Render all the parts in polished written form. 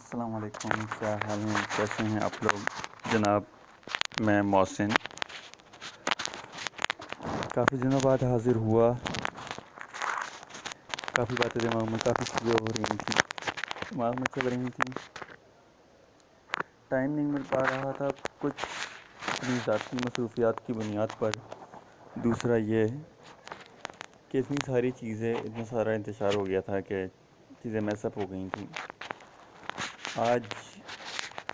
السلام علیکم، کیا حال ہیں؟ کیسے ہیں آپ لوگ؟ جناب میں محسن کافی دنوں بعد حاضر ہوا. کافی باتیں دماغ میں، کافی چیزیں ہو رہی تھیں، دماغ میں چل رہی تھیں. ٹائم نہیں مل پا رہا تھا، کچھ اپنی ذاتی مصروفیات کی بنیاد پر. دوسرا یہ کہ اتنی ساری چیزیں، اتنا سارا انتشار ہو گیا تھا کہ چیزیں میس اپ ہو گئی تھیں. آج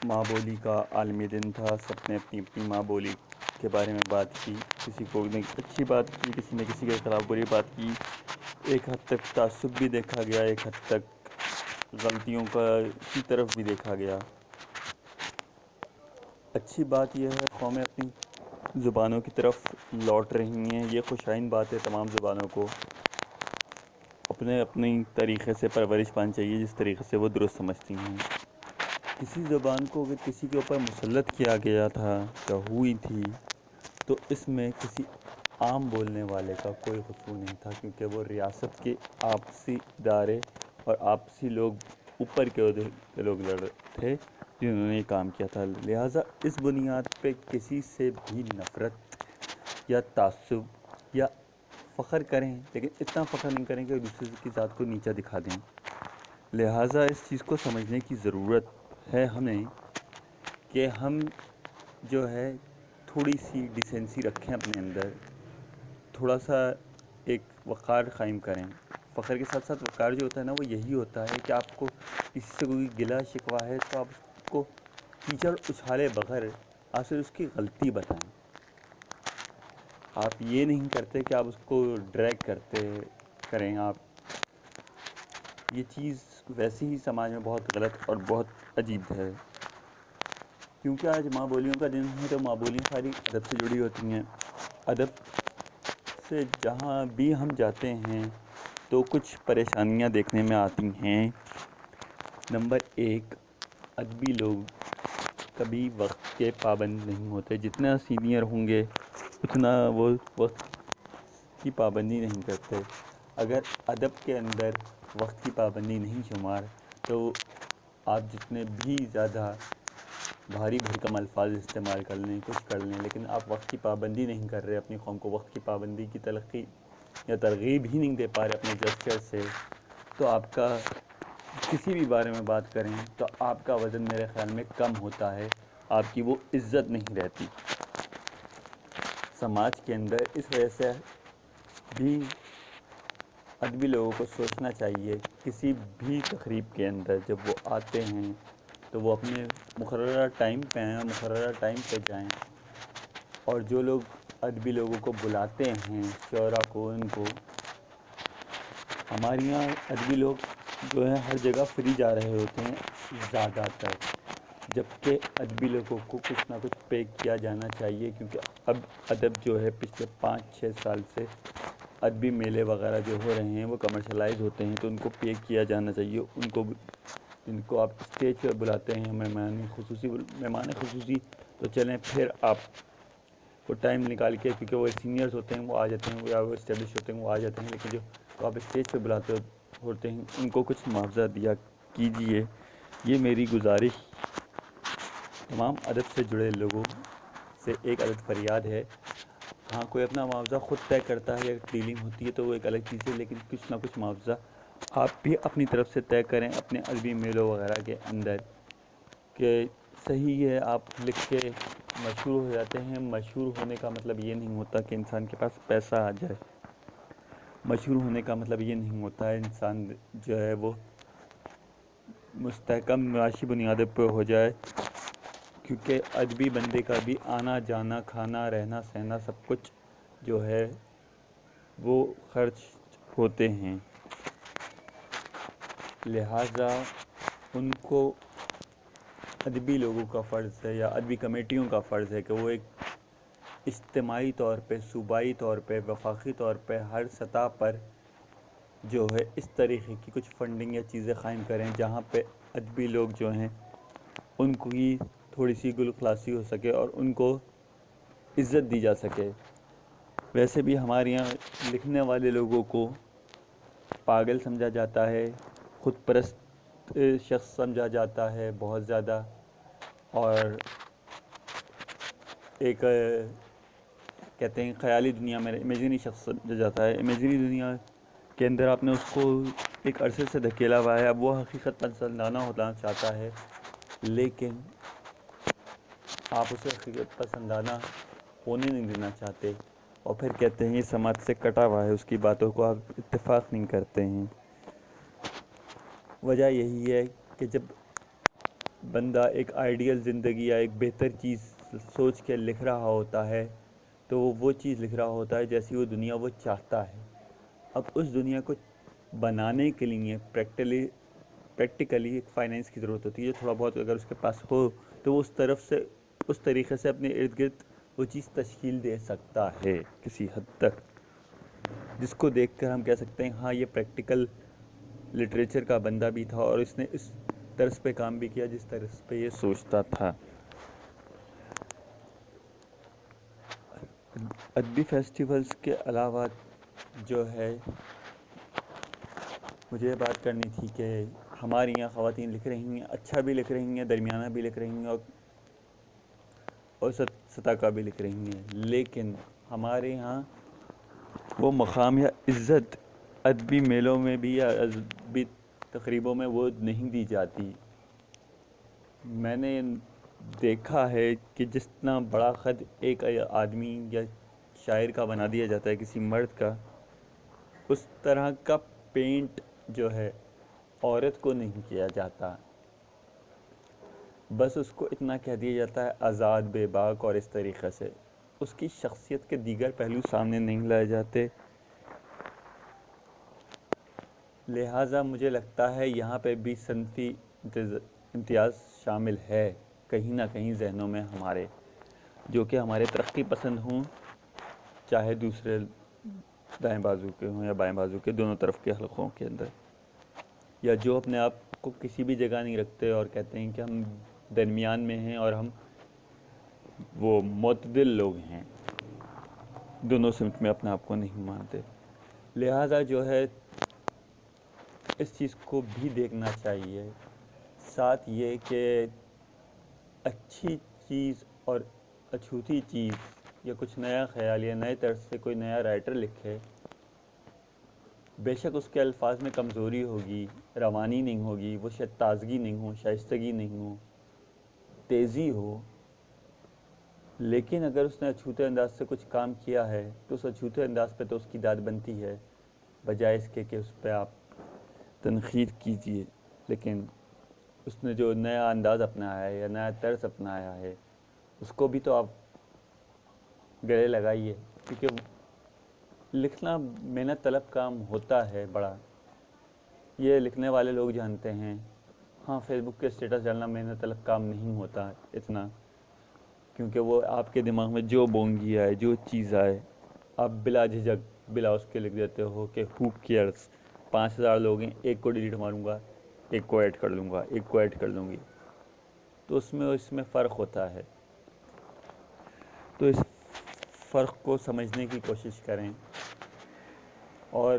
ماں بولی کا عالمی دن تھا. سب نے اپنی اپنی ماں بولی کے بارے میں بات کی. کسی کو نے اچھی بات کی، کسی نے کسی کے خلاف بری بات کی. ایک حد تک تعصب بھی دیکھا گیا، ایک حد تک غلطیوں کی طرف بھی دیکھا گیا. اچھی بات یہ ہے قومیں اپنی زبانوں کی طرف لوٹ رہی ہیں. یہ خوشائن بات ہے. تمام زبانوں کو اپنے اپنی طریقے سے پرورش پانی چاہیے، جس طریقے سے وہ درست سمجھتی ہیں. کسی زبان کو اگر کسی کے اوپر مسلط کیا گیا تھا یا ہوئی تھی، تو اس میں کسی عام بولنے والے کا کوئی قصور نہیں تھا، کیونکہ وہ ریاست کے آپسی ادارے اور آپسی لوگ، اوپر کے عہدے کے لوگ تھے جنہوں نے یہ کام کیا تھا. لہٰذا اس بنیاد پہ کسی سے بھی نفرت یا تعصب یا فخر کریں، لیکن اتنا فخر نہیں کریں کہ دوسرے کی ذات کو نیچا دکھا دیں. لہٰذا اس چیز کو سمجھنے کی ضرورت ہے ہمیں کہ ہم جو ہے تھوڑی سی ڈیسنسی رکھیں اپنے اندر، تھوڑا سا ایک وقار قائم کریں. فخر کے ساتھ ساتھ وقار جو ہوتا ہے نا، وہ یہی ہوتا ہے کہ آپ کو کسی سے کوئی گلہ شکوہ ہے تو آپ اس کو کیچڑ اچھالے بغیر آپ صرف اس کی غلطی بتائیں. آپ یہ نہیں کرتے کہ آپ اس کو ڈریگ کریں. آپ یہ چیز ویسے ہی سماج میں بہت غلط اور بہت عجیب ہے. کیونکہ آج ماں بولیوں کا دن ہے، تو ماں بولیاں ساری ادب سے جڑی ہوتی ہیں. ادب سے جہاں بھی ہم جاتے ہیں تو کچھ پریشانیاں دیکھنے میں آتی ہیں. نمبر 1، ادبی لوگ کبھی وقت کے پابند نہیں ہوتے. جتنا سینئر ہوں گے اتنا وہ وقت کی پابندی نہیں کرتے. اگر ادب کے اندر وقت کی پابندی نہیں شمار، تو آپ جتنے بھی زیادہ بھاری بھرکم الفاظ استعمال کر لیں، کچھ کر لیں، لیکن آپ وقت کی پابندی نہیں کر رہے. اپنی قوم کو وقت کی پابندی کی تلقی یا ترغیب ہی نہیں دے پا رہے اپنے جسچر سے، تو آپ کا کسی بھی بارے میں بات کریں تو آپ کا وزن میرے خیال میں کم ہوتا ہے. آپ کی وہ عزت نہیں رہتی سماج کے اندر. اس وجہ سے بھی ادبی لوگوں کو سوچنا چاہیے، کسی بھی تقریب کے اندر جب وہ آتے ہیں تو وہ اپنے مقررہ ٹائم پہ آئیں، مقررہ ٹائم پہ جائیں. اور جو لوگ ادبی لوگوں کو بلاتے ہیں، شعراء کو، ان کو، ہمارے یہاں ادبی لوگ جو ہیں ہر جگہ فری جا رہے ہوتے ہیں زیادہ تر، جبکہ ادبی لوگوں کو کچھ نہ کچھ پے کیا جانا چاہیے. کیونکہ اب ادب جو ہے پچھلے 5-6 سال سے ادبی میلے وغیرہ جو ہو رہے ہیں وہ کمرشلائز ہوتے ہیں، تو ان کو پے کیا جانا چاہیے. ان کو آپ اسٹیج پہ بلاتے ہیں مہمان خصوصی تو چلیں پھر آپ وہ ٹائم نکال کے، کیونکہ وہ سینئرز ہوتے ہیں وہ آ جاتے ہیں، یا وہ اسٹیبلش ہوتے ہیں وہ آ جاتے ہیں، لیکن جو آپ اسٹیج پہ بلاتے ہوتے ہیں ان کو کچھ معاوضہ دیا کیجیے. یہ میری گزارش تمام ادب سے جڑے لوگوں سے ایک عدد فریاد ہے. ہاں، کوئی اپنا معاوضہ خود طے کرتا ہے یا ڈیلنگ ہوتی ہے تو وہ ایک الگ چیز ہے، لیکن کچھ نہ کچھ معاوضہ آپ بھی اپنی طرف سے طے کریں اپنے ادبی میلوں وغیرہ کے اندر. کہ صحیح ہے آپ لکھ کے مشہور ہو جاتے ہیں. مشہور ہونے کا مطلب یہ نہیں ہوتا کہ انسان کے پاس پیسہ آ جائے. مشہور ہونے کا مطلب یہ نہیں ہوتا ہے انسان جو ہے وہ مستحکم معاشی بنیادوں پہ ہو جائے. کیونکہ ادبی بندے کا بھی آنا جانا، کھانا، رہنا سہنا سب کچھ جو ہے وہ خرچ ہوتے ہیں. لہٰذا ان کو ادبی لوگوں کا فرض ہے یا ادبی کمیٹیوں کا فرض ہے کہ وہ ایک اجتماعی طور پہ، صوبائی طور پہ، وفاقی طور پہ، ہر سطح پر جو ہے اس طریقے کی کچھ فنڈنگ یا چیزیں قائم کریں جہاں پہ ادبی لوگ جو ہیں ان کی تھوڑی سی گل خلاصی ہو سکے اور ان کو عزت دی جا سکے. ویسے بھی ہمارے یہاں لکھنے والے لوگوں کو پاگل سمجھا جاتا ہے، خود پرست شخص سمجھا جاتا ہے بہت زیادہ، اور ایک کہتے ہیں خیالی دنیا میں امیجنری شخص سمجھا جاتا ہے۔ امیجنری دنیا کے اندر آپ نے اس کو ایک عرصے سے دھکیلا ہوا ہے، اب وہ حقیقت پسندانہ ہونا چاہتا ہے، لیکن آپ اسے حقیقت پسندانہ ہونے نہیں دینا چاہتے، اور پھر کہتے ہیں یہ سماج سے کٹا ہوا ہے، اس کی باتوں کو آپ اتفاق نہیں کرتے ہیں۔ وجہ یہی ہے کہ جب بندہ ایک آئیڈیل زندگی یا ایک بہتر چیز سوچ کے لکھ رہا ہوتا ہے تو وہ چیز لکھ رہا ہوتا ہے جیسی وہ دنیا وہ چاہتا ہے۔ اب اس دنیا کو بنانے کے لیے پریکٹیکلی ایک فائنینس کی ضرورت ہوتی ہے، تھوڑا بہت اگر اس کے پاس ہو تو وہ اس طریقے سے اپنے ارد گرد وہ چیز تشکیل دے سکتا ہے کسی حد تک، جس کو دیکھ کر ہم کہہ سکتے ہیں ہاں یہ پریکٹیکل لٹریچر کا بندہ بھی تھا اور اس نے اس طرز پہ کام بھی کیا جس طرز پہ یہ سوچتا تھا۔ ادبی فیسٹیولز کے علاوہ جو ہے مجھے یہ بات کرنی تھی کہ ہمارے یہاں خواتین لکھ رہی ہیں، اچھا بھی لکھ رہی ہیں، درمیانہ بھی لکھ رہی ہیں، اور اوسط سطح کا بھی لکھ رہی ہیں، لیکن ہمارے یہاں وہ مقام یا عزت ادبی میلوں میں بھی یا ادبی تقریبوں میں وہ نہیں دی جاتی۔ میں نے دیکھا ہے کہ جتنا بڑا خط ایک آدمی یا شاعر کا بنا دیا جاتا ہے کسی مرد کا، اس طرح کا پینٹ جو ہے عورت کو نہیں کیا جاتا، بس اس کو اتنا کہہ دیا جاتا ہے آزاد، بے باک، اور اس طریقے سے اس کی شخصیت کے دیگر پہلو سامنے نہیں لائے جاتے۔ لہٰذا مجھے لگتا ہے یہاں پہ بھی صنفی امتیاز شامل ہے کہیں نہ کہیں ذہنوں میں ہمارے، جو کہ ہمارے ترقی پسند ہوں، چاہے دوسرے دائیں بازو کے ہوں یا بائیں بازو کے، دونوں طرف کے حلقوں کے اندر، یا جو اپنے آپ کو کسی بھی جگہ نہیں رکھتے اور کہتے ہیں کہ ہم درمیان میں ہیں اور ہم وہ معتدل لوگ ہیں، دونوں سمت میں اپنے آپ کو نہیں مانتے۔ لہٰذا جو ہے اس چیز کو بھی دیکھنا چاہیے، ساتھ یہ کہ اچھی چیز اور اچھوتی چیز یا کچھ نیا خیال یا نئے طرز سے کوئی نیا رائٹر لکھے، بے شک اس کے الفاظ میں کمزوری ہوگی، روانی نہیں ہوگی، وہ شاید تازگی نہیں ہو، شائستگی نہیں ہو، تیزی ہو، لیکن اگر اس نے اچھوتے انداز سے کچھ کام کیا ہے تو اس اچھوتے انداز پہ تو اس کی داد بنتی ہے، بجائے اس کے کہ اس پہ آپ تنقید کیجئے۔ لیکن اس نے جو نیا انداز اپنایا ہے یا نیا طرز اپنایا ہے اس کو بھی تو آپ گلے لگائیے، کیونکہ لکھنا محنت طلب کام ہوتا ہے بڑا، یہ لکھنے والے لوگ جانتے ہیں۔ ہاں فیس بک کے اسٹیٹس ڈالنا محنت طلب کام نہیں ہوتا اتنا، کیونکہ وہ آپ کے دماغ میں جو بونگی آئے، جو چیز آئے، آپ بلا جھجک بلا اس کے لکھ دیتے ہو کہ ہو کیئرس، 5000 لوگ ہیں، ایک کو ڈیلیٹ ماروں گا، ایک کو ایڈ کر لوں گا، ایک کو ایڈ کر لوں گی، تو اس میں فرق ہوتا ہے۔ تو اس فرق کو سمجھنے کی کوشش کریں اور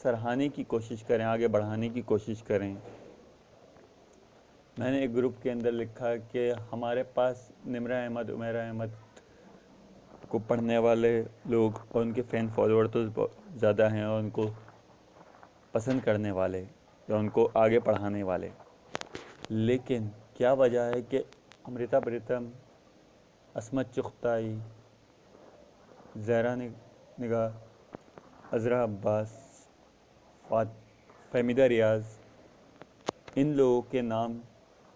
سراہنے کی کوشش کریں، آگے بڑھانے کی کوشش کریں۔ میں نے ایک گروپ کے اندر لکھا کہ ہمارے پاس نمرہ احمد، عمیرہ احمد کو پڑھنے والے لوگ اور ان کے فین فالوور تو زیادہ ہیں، اور ان کو پسند کرنے والے یا ان کو آگے پڑھانے والے، لیکن کیا وجہ ہے کہ امرتا پریتم، عصمت چغتائی، زہرا نگار، عذرا عباس، فہمیدہ ریاض، ان لوگوں کے نام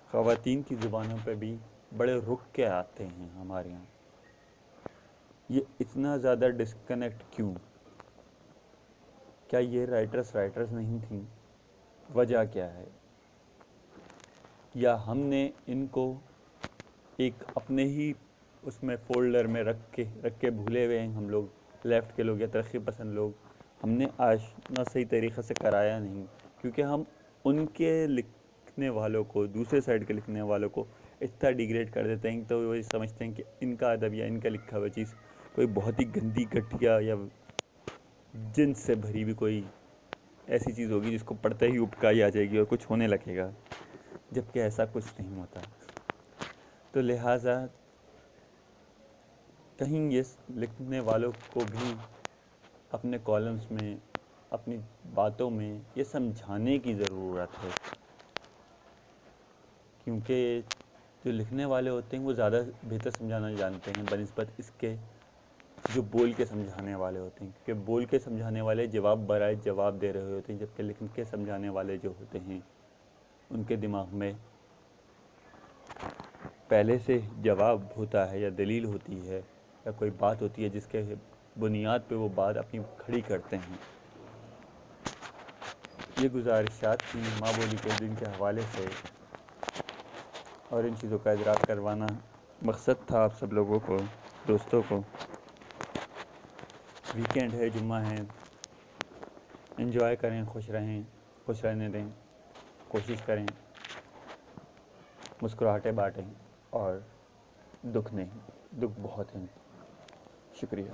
خواتین کی زبانوں پہ بھی بڑے رک کے آتے ہیں ہمارے یہاں؟ یہ اتنا زیادہ ڈسکنیکٹ کیوں؟ کیا یہ رائٹرز نہیں تھیں؟ وجہ کیا ہے؟ یا ہم نے ان کو ایک اپنے ہی اس میں فولڈر میں رکھ کے بھولے ہوئے ہیں ہم لوگ، لیفٹ کے لوگ یا ترقی پسند لوگ، ہم نے آشنا صحیح طریقے سے کرایا نہیں، کیونکہ ہم ان کے لکھنے والوں کو، دوسرے سائڈ کے لکھنے والوں کو اتنا ڈیگریڈ کر دیتے ہیں تو وہ سمجھتے ہیں کہ ان کا ادب یا ان کا لکھا ہوا چیز کوئی بہت ہی گندی، گھٹیا یا جنس سے بھری بھی کوئی ایسی چیز ہوگی جس کو پڑھتے ہی ابکائی آ جائے گی اور کچھ ہونے لگے گا، جبکہ ایسا کچھ نہیں ہوتا۔ تو لہٰذا کہیں یہ لکھنے والوں کو بھی اپنے کالمز میں، اپنی باتوں میں یہ سمجھانے کی ضرورت ہے، کیونکہ جو لکھنے والے ہوتے ہیں وہ زیادہ بہتر سمجھانا جانتے ہیں بنسبت اس کے جو بول کے سمجھانے والے ہوتے ہیں، کیونکہ بول کے سمجھانے والے جواب برائے جواب دے رہے ہوتے ہیں، جبکہ لکھ کے سمجھانے والے جو ہوتے ہیں ان کے دماغ میں پہلے سے جواب ہوتا ہے یا دلیل ہوتی ہے یا کوئی بات ہوتی ہے جس کے بنیاد پہ وہ بات اپنی کھڑی کرتے ہیں۔ یہ گزارشات تھی ماں بولی کے دن کے حوالے سے، اور ان چیزوں کا ادراک کروانا مقصد تھا آپ سب لوگوں کو، دوستوں کو۔ ویکینڈ ہے، جمعہ ہے، انجوائے کریں، خوش رہیں، خوش رہنے دیں، کوشش کریں، مسکراہٹیں بانٹیں، اور دکھ نہیں، دکھ بہت ہیں۔ شکریہ۔